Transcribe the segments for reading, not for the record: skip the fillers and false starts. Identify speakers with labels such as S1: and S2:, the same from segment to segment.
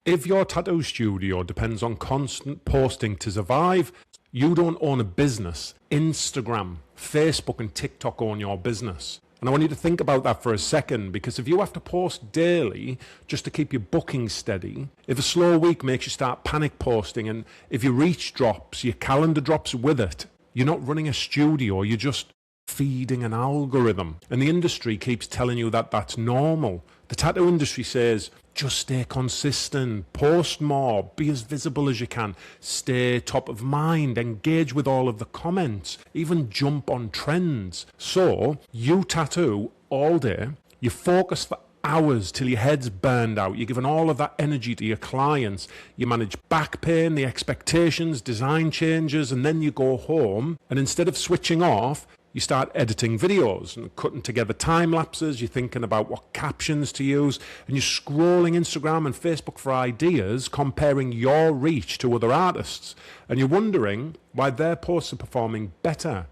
S1: If your tattoo studio depends on constant posting to survive, you don't own a business. Instagram, Facebook and TikTok own your business. And I want you to think about that for a second, because if you have to post daily just to keep your bookings steady, if a slow week makes you start panic posting, and if your reach drops, your calendar drops with it, you're not running a studio, you're just feeding an algorithm. And the industry keeps telling you that that's normal. The tattoo industry says, just stay consistent, post more, be as visible as you can, stay top of mind, engage with all of the comments, even jump on trends. So you tattoo all day, you focus for hours till your head's burned out, you're giving all of that energy to your clients, you manage back pain, the expectations, design changes, and then you go home, and instead of switching off, you start editing videos and cutting together time lapses, you're thinking about what captions to use, and you're scrolling Instagram and Facebook for ideas, comparing your reach to other artists, and you're wondering why their posts are performing better.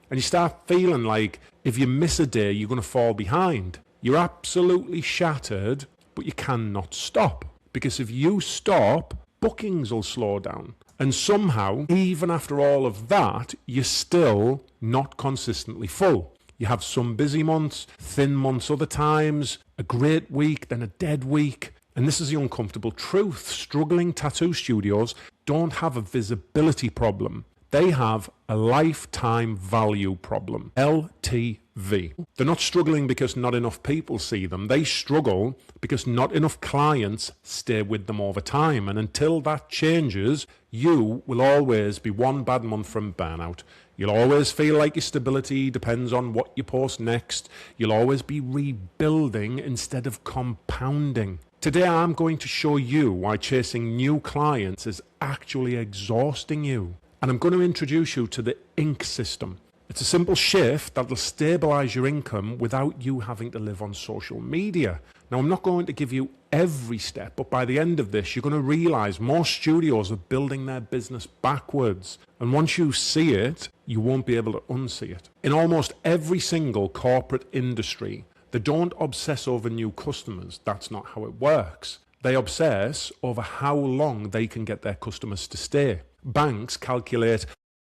S1: And you start feeling like if you miss a day, you're going to fall behind. You're absolutely shattered, but you cannot stop. Because if you stop, bookings will slow down. And somehow, even after all of that, you're still not consistently full. You have some busy months, thin months other times, a great week, then a dead week. And this is the uncomfortable truth. Struggling tattoo studios don't have a visibility problem. They have a lifetime value problem, LTV. They're not struggling because not enough people see them. They struggle because not enough clients stay with them over time. And until that changes, you will always be one bad month from burnout. You'll always feel like your stability depends on what you post next. You'll always be rebuilding instead of compounding. Today I'm going to show you why chasing new clients is actually exhausting you. And I'm going to introduce you to the I.N.K system. It's a simple shift that will stabilize your income without you having to live on social media. Now, I'm not going to give you every step, but by the end of this, you're going to realize most studios are building their business backwards. And once you see it, you won't be able to unsee it. In almost every single corporate industry, they don't obsess over new customers. That's not how it works. They obsess over how long they can get their customers to stay. Banks calculate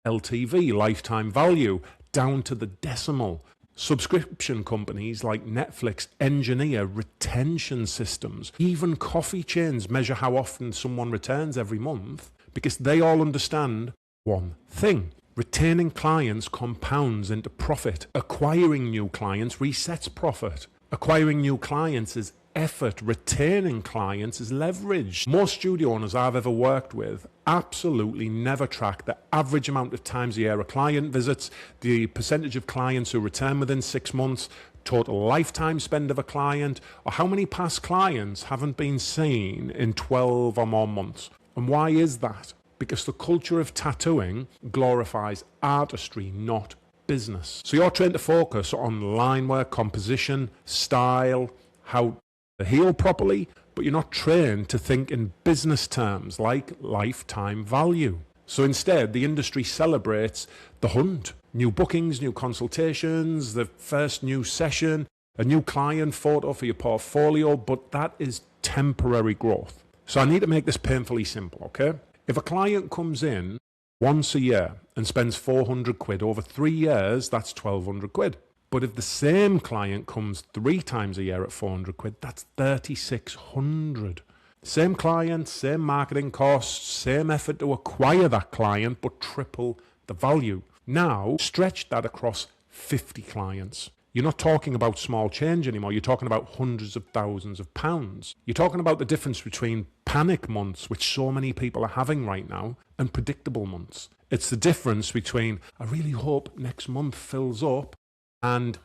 S1: LTV, lifetime value, down to the decimal. Subscription companies like Netflix engineer retention systems. Even coffee chains measure how often someone returns every month, because they all understand one thing. Retaining clients compounds into profit. Acquiring new clients resets profit. Acquiring new clients is effort. Retaining clients is leverage. Most studio owners I've ever worked with absolutely never track the average amount of times a year a client visits, the percentage of clients who return within 6 months, total lifetime spend of a client, or how many past clients haven't been seen in 12 or more months. And why is that? Because the culture of tattooing glorifies artistry, not business. So you're trained to focus on line work, composition, style, how to heal properly, but you're not trained to think in business terms like lifetime value. So instead, the industry celebrates the hunt. New bookings, new consultations, the first new session, a new client photo for your portfolio, but that is temporary growth. So I need to make this painfully simple, okay? If a client comes in once a year and spends 400 quid over 3 years, that's 1,200 quid. But if the same client comes 3 times a year at 400 quid, that's 3,600. Same client, same marketing costs, same effort to acquire that client, but triple the value. Now, stretch that across 50 clients. You're not talking about small change anymore. You're talking about hundreds of thousands of pounds. You're talking about the difference between panic months, which so many people are having right now, and predictable months. It's the difference between, I really hope next month fills up, and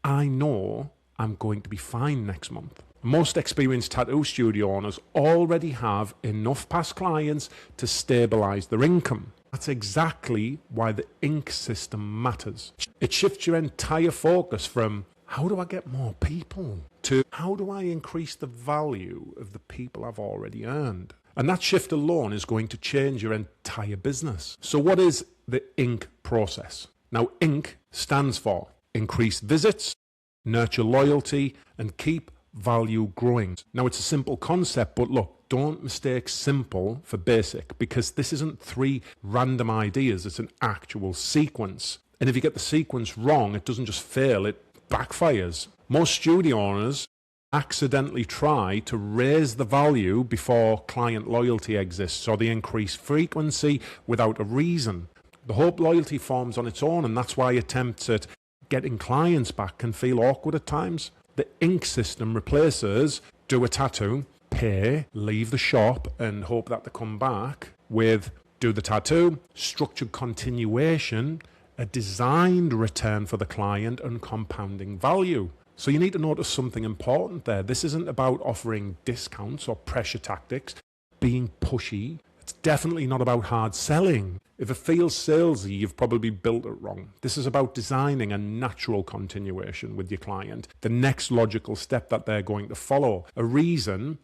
S1: I know I'm going to be fine next month. Most experienced tattoo studio owners already have enough past clients to stabilize their income. That's exactly why the I.N.K system matters. It shifts your entire focus from how do I get more people to how do I increase the value of the people I've already earned. And that shift alone is going to change your entire business. So what is the I.N.K process? Now, I.N.K stands for increase visits, nurture loyalty, and keep value growing. Now, it's a simple concept, but look, don't mistake simple for basic, because this isn't three random ideas, it's an actual sequence. And if you get the sequence wrong, it doesn't just fail, it backfires. Most studio owners accidentally try to raise the value before client loyalty exists, or they increase frequency without a reason. The hope loyalty forms on its own, and that's why attempts at getting clients back can feel awkward at times. The I.N.K system replaces do a tattoo, pay, leave the shop and hope that they come back, with do the tattoo, structured continuation, a designed return for the client, and compounding value. So you need to notice something important there. This isn't about offering discounts or pressure tactics, being pushy. It's definitely not about hard selling. If it feels salesy, you've probably built it wrong. This is about designing a natural continuation with your client, the next logical step that they're going to follow, a reason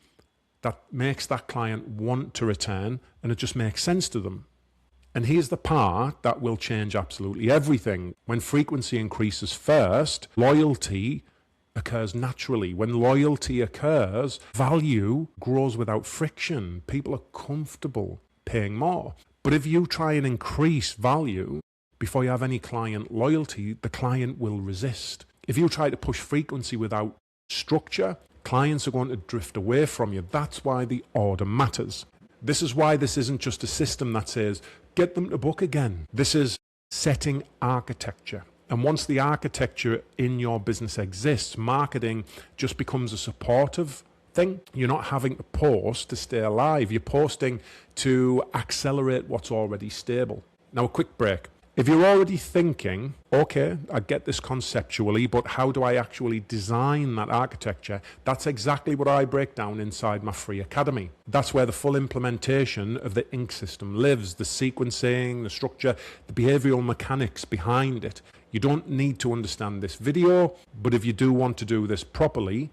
S1: that makes that client want to return, and it just makes sense to them. And here's the part that will change absolutely everything. When frequency increases first, loyalty occurs naturally. When loyalty occurs, value grows without friction. People are comfortable paying more. But if you try and increase value before you have any client loyalty, the client will resist. If you try to push frequency without structure, clients are going to drift away from you. That's why the order matters. This is why this isn't just a system that says, get them to book again. This is setting architecture. And once the architecture in your business exists, marketing just becomes a supportive thing. You're not having to post to stay alive. You're posting to accelerate what's already stable. Now, a quick break. If you're already thinking, okay, I get this conceptually, but how do I actually design that architecture? That's exactly what I break down inside my free academy. That's where the full implementation of the I.N.K system lives, the sequencing, the structure, the behavioral mechanics behind it. You don't need to understand this video, but if you do want to do this properly,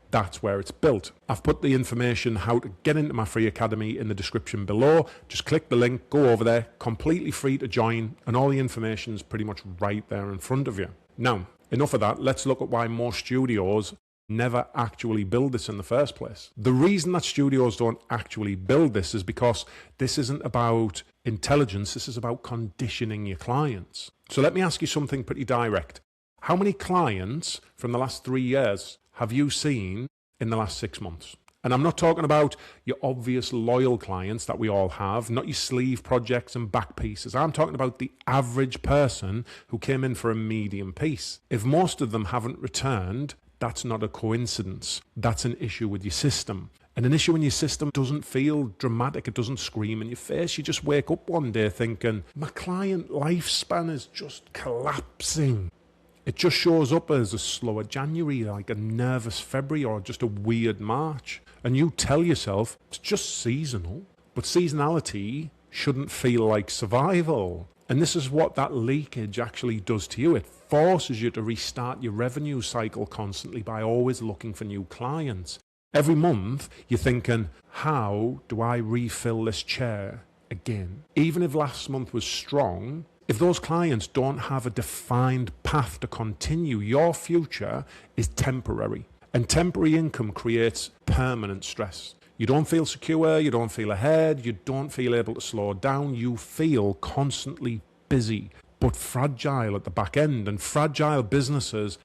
S1: that's where it's built. I've put the information how to get into my free academy in the description below. Just click the link, go over there, completely free to join, and all the information is pretty much right there in front of you. Now, enough of that. Let's look at why most studios never actually build this in the first place. The reason that studios don't actually build this is because this isn't about intelligence, this is about conditioning your clients. So let me ask you something pretty direct. How many clients from the last 3 years have you seen in the last 6 months? And I'm not talking about your obvious loyal clients that we all have, not your sleeve projects and back pieces. I'm talking about the average person who came in for a medium piece. If most of them haven't returned, that's not a coincidence. That's an issue with your system. And an issue in your system doesn't feel dramatic. It doesn't scream in your face. You just wake up one day thinking, my client lifespan is just collapsing. It just shows up as a slower January, like a nervous February, or just a weird March. And you tell yourself, it's just seasonal. But seasonality shouldn't feel like survival. And this is what that leakage actually does to you. It forces you to restart your revenue cycle constantly by always looking for new clients. Every month, you're thinking, how do I refill this chair again? Even if last month was strong, if those clients don't have a defined path to continue, your future is temporary. And temporary income creates permanent stress. You don't feel secure, you don't feel ahead, you don't feel able to slow down, you feel constantly busy, but fragile at the back end. And fragile businesses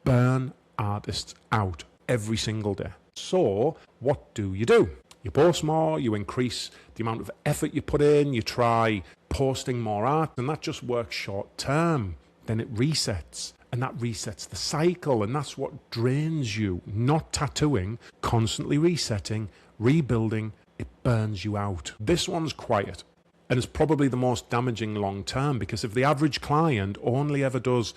S1: burn artists out every single day. So what do? You post more, you increase the amount of effort you put in, you try posting more art, and that just works short term. Then it resets, and that resets the cycle, and that's what drains you. Not tattooing, constantly resetting, rebuilding, it burns you out. This one's quiet, and it's probably the most damaging long term, because if the average client only ever does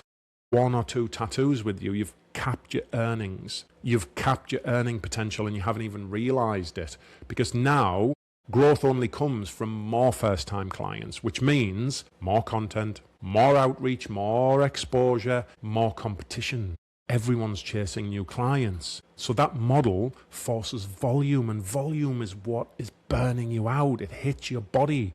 S1: 1 or 2 tattoos with you, you've capped your earnings. You've capped your earning potential, and you haven't even realized it, because now growth only comes from more first-time clients, which means more content, more outreach, more exposure, more competition. Everyone's chasing new clients. So that model forces volume, and volume is what is burning you out. It hits your body.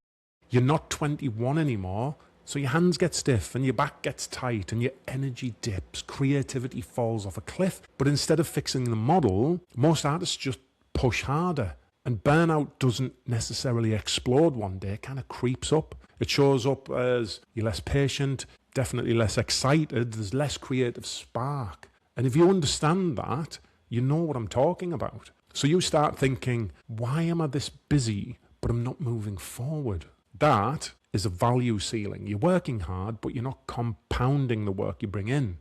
S1: You're not 21 anymore. So your hands get stiff and your back gets tight and your energy dips, creativity falls off a cliff. But instead of fixing the model, most artists just push harder. And burnout doesn't necessarily explode one day, it kind of creeps up. It shows up as you're less patient, definitely less excited, there's less creative spark. And if you understand that, you know what I'm talking about. So you start thinking, why am I this busy, but I'm not moving forward? That is a value ceiling. You're working hard, but you're not compounding the work you bring in.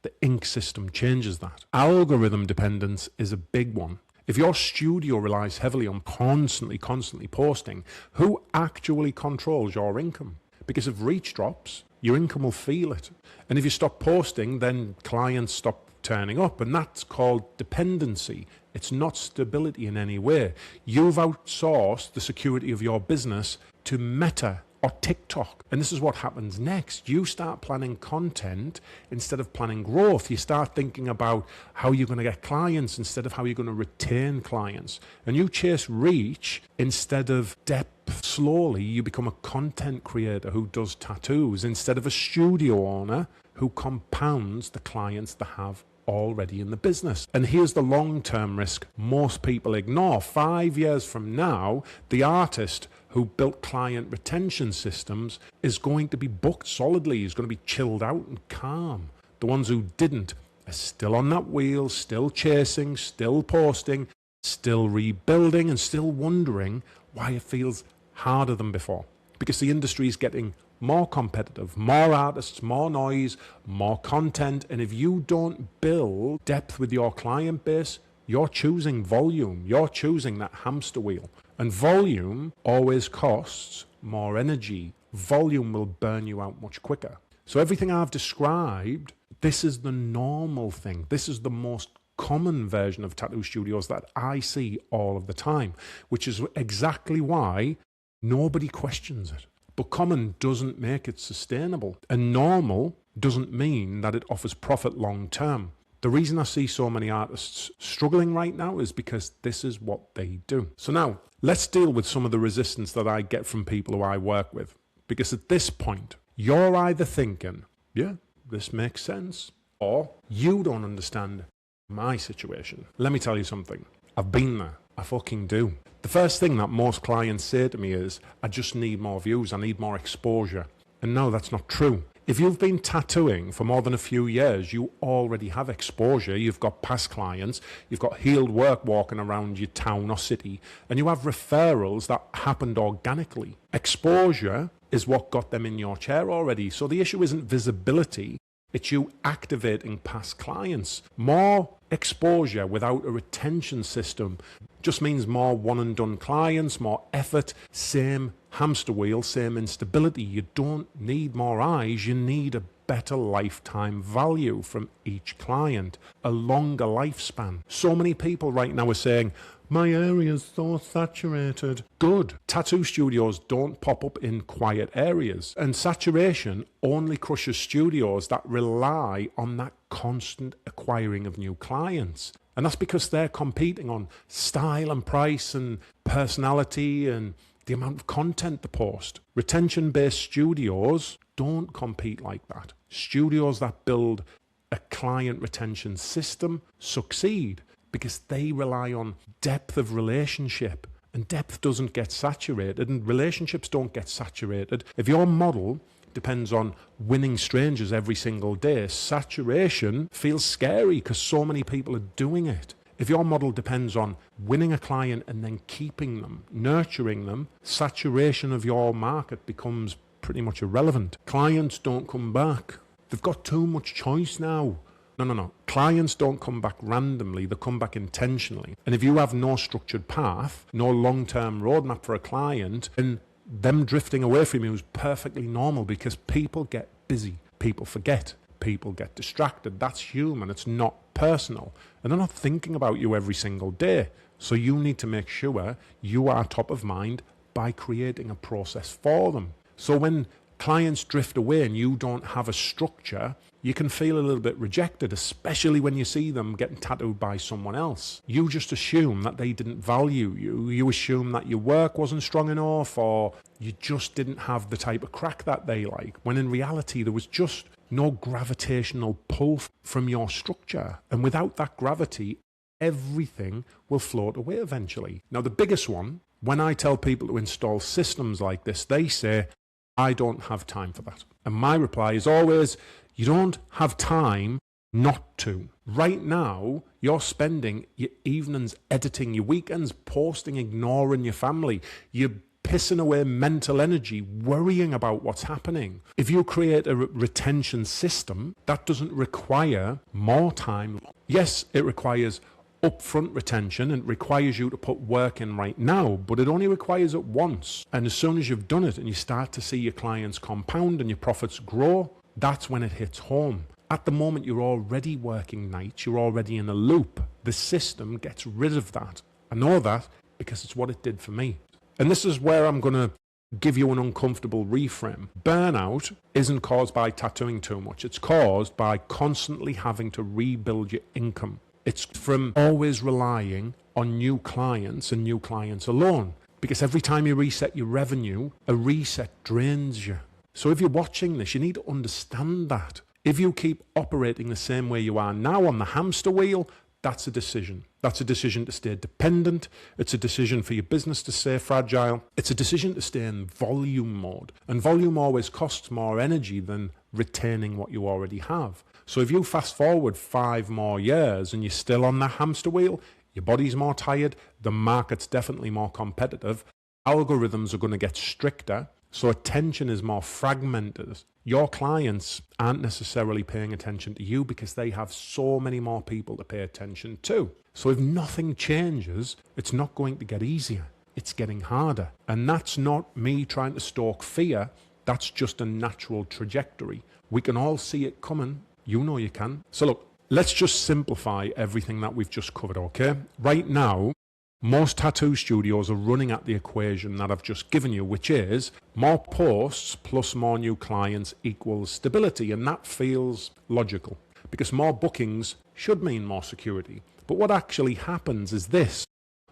S1: The I.N.K system changes that. Algorithm dependence is a big one. If your studio relies heavily on constantly posting, who actually controls your income? Because if reach drops, your income will feel it. And if you stop posting, then clients stop turning up. And that's called dependency. It's not stability in any way. You've outsourced the security of your business to Meta or TikTok. And this is what happens next. You start planning content instead of planning growth. You start thinking about how you're going to get clients instead of how you're going to retain clients. And you chase reach instead of depth. Slowly, you become a content creator who does tattoos instead of a studio owner who compounds the clients they have already in the business. And here's the long-term risk most people ignore. 5 years from now, the artist who built client retention systems is going to be booked solidly. He's going to be chilled out and calm. The ones who didn't are still on that wheel, still chasing, still posting, still rebuilding, and still wondering why it feels harder than before. Because the industry is getting more competitive, more artists, more noise, more content. And if you don't build depth with your client base, you're choosing volume. You're choosing that hamster wheel. And volume always costs more energy. Volume will burn you out much quicker. So everything I've described, this is the normal thing. This is the most common version of tattoo studios that I see all of the time, which is exactly why nobody questions it. But common doesn't make it sustainable. And normal doesn't mean that it offers profit long term. The reason I see so many artists struggling right now is because this is what they do. So now, let's deal with some of the resistance that I get from people who I work with. Because at this point, you're either thinking, yeah, this makes sense, or you don't understand my situation. Let me tell you something. I've been there. I fucking do. The first thing that most clients say to me is, I just need more views, I need more exposure. And no, that's not true. If you've been tattooing for more than a few years, you already have exposure. You've got past clients, you've got healed work walking around your town or city, and you have referrals that happened organically. Exposure is what got them in your chair already. So the issue isn't visibility, it's you activating past clients. More exposure without a retention system just means more one and done clients, more effort, same hamster wheel, same instability. You don't need more eyes, you need a better lifetime value from each client, a longer lifespan. So many people right now are saying, my area is so saturated. Good. Tattoo studios don't pop up in quiet areas. And saturation only crushes studios that rely on that constant acquiring of new clients. And that's because they're competing on style and price and personality and the amount of content they post. Retention-based studios don't compete like that. Studios that build a client retention system succeed because they rely on depth of relationship. And depth doesn't get saturated, and relationships don't get saturated. If your model depends on winning strangers every single day, saturation feels scary because so many people are doing it. If your model depends on winning a client and then keeping them, nurturing them, saturation of your market becomes pretty much irrelevant. Clients don't come back. They've got too much choice now. No. Clients don't come back randomly, they come back intentionally. And if you have no structured path, no long-term roadmap for a client, then them drifting away from you is perfectly normal because people get busy, people forget, people get distracted. That's human, it's not personal. And they're not thinking about you every single day. So you need to make sure you are top of mind by creating a process for them. So when clients drift away and you don't have a structure, you can feel a little bit rejected, especially when you see them getting tattooed by someone else. You just assume that they didn't value you. You assume that your work wasn't strong enough, or you just didn't have the type of crack that they like, when in reality there was just no gravitational pull from your structure. And without that gravity, everything will float away eventually. Now, the biggest one, when I tell people to install systems like this, they say, I don't have time for that. And my reply is always, you don't have time not to. Right now, you're spending your evenings editing, your weekends posting, ignoring your family. You're pissing away mental energy, worrying about what's happening. If you create a retention system, that doesn't require more time. Yes, it requires upfront retention and it requires you to put work in right now, but it only requires it once. And as soon as you've done it and you start to see your clients compound and your profits grow, that's when it hits home. At the moment, you're already working nights, you're already in a loop. The system gets rid of that. I know that because it's what it did for me. And this is where I'm going to give you an uncomfortable reframe. Burnout isn't caused by tattooing too much. It's caused by constantly having to rebuild your income. It's from always relying on new clients and new clients alone. Because every time you reset your revenue, a reset drains you. So if you're watching this, you need to understand that. If you keep operating the same way you are now on the hamster wheel, that's a decision. That's a decision to stay dependent. It's a decision for your business to stay fragile. It's a decision to stay in volume mode. And volume always costs more energy than retaining what you already have. So if you fast forward 5 more years and you're still on the hamster wheel, your body's more tired, the market's definitely more competitive, algorithms are going to get stricter, so attention is more fragmented. Your clients aren't necessarily paying attention to you because they have so many more people to pay attention to. So if nothing changes, it's not going to get easier. It's getting harder. And that's not me trying to stoke fear. That's just a natural trajectory. We can all see it coming. You know you can. So look, let's just simplify everything that we've just covered, okay? Right now, most tattoo studios are running at the equation that I've just given you, which is more posts plus more new clients equals stability. And that feels logical because more bookings should mean more security. But what actually happens is this: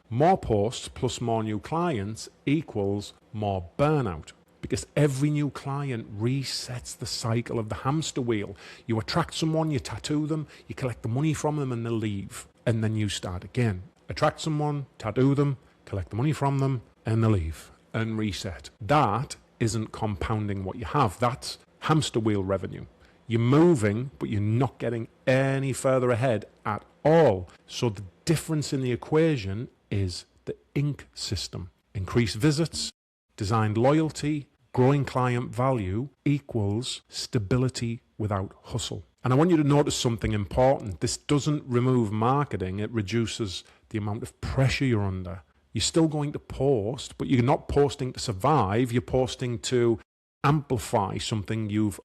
S1: more posts plus more new clients equals more burnout. Because every new client resets the cycle of the hamster wheel. You attract someone, you tattoo them, you collect the money from them and they leave. And then you start again. Attract someone, tattoo them, collect the money from them, and they leave. And reset. That isn't compounding what you have. That's hamster wheel revenue. You're moving, but you're not getting any further ahead at all. So the difference in the equation is the I.N.K system. Increased visits, designed loyalty, growing client value equals stability without hustle. And I want you to notice something important. This doesn't remove marketing. It reduces the amount of pressure you're under. You're still going to post, but you're not posting to survive. You're posting to amplify something you've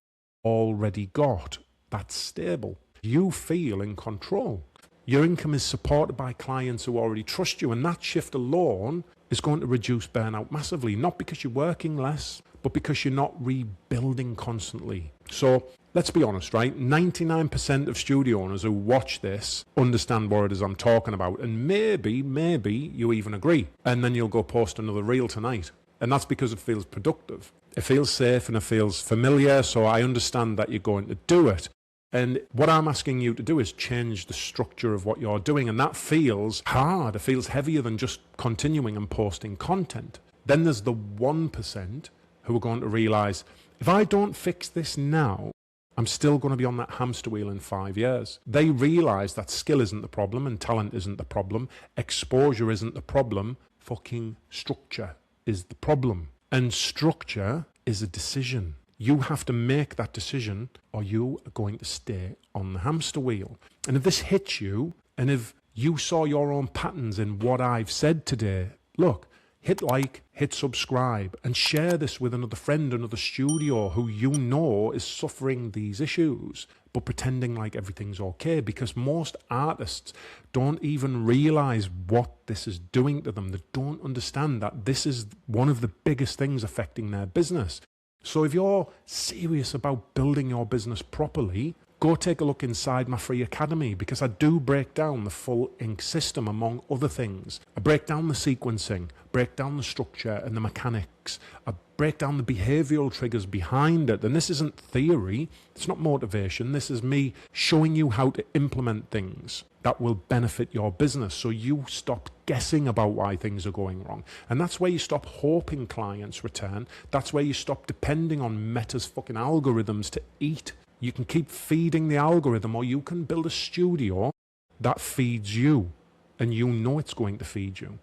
S1: already got that's stable. You feel in control. Your income is supported by clients who already trust you, and that shift alone is going to reduce burnout massively, not because you're working less, but because you're not rebuilding constantly. So let's be honest, right? 99% of studio owners who watch this understand what it is I'm talking about, and maybe you even agree. And then you'll go post another reel tonight. And that's because it feels productive. It feels safe and it feels familiar, so I understand that you're going to do it. And what I'm asking you to do is change the structure of what you're doing. And that feels hard. It feels heavier than just continuing and posting content. Then there's the 1% who are going to realize, if I don't fix this now, I'm still going to be on that hamster wheel in 5 years. They realize that skill isn't the problem and talent isn't the problem. Exposure isn't the problem. Fucking structure is the problem. And structure is a decision. You have to make that decision or you are going to stay on the hamster wheel. And if this hits you, and if you saw your own patterns in what I've said today, look, hit like, hit subscribe, and share this with another friend, another studio who you know is suffering these issues, but pretending like everything's okay, because most artists don't even realize what this is doing to them. They don't understand that this is one of the biggest things affecting their business. So if you're serious about building your business properly, go take a look inside my free academy, because I do break down the full I.N.K system, among other things. I break down the sequencing, break down the structure and the mechanics. I break down the behavioral triggers behind it. And this isn't theory, it's not motivation. This is me showing you how to implement things that will benefit your business, so you stop guessing about why things are going wrong. And that's where you stop hoping clients return. That's where you stop depending on Meta's fucking algorithms to eat. You can keep feeding the algorithm, or you can build a studio that feeds you, and you know it's going to feed you.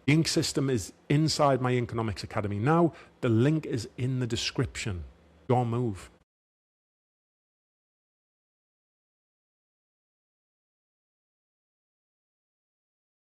S1: The I.N.K system is inside my Economics Academy now. The link is in the description. Your move.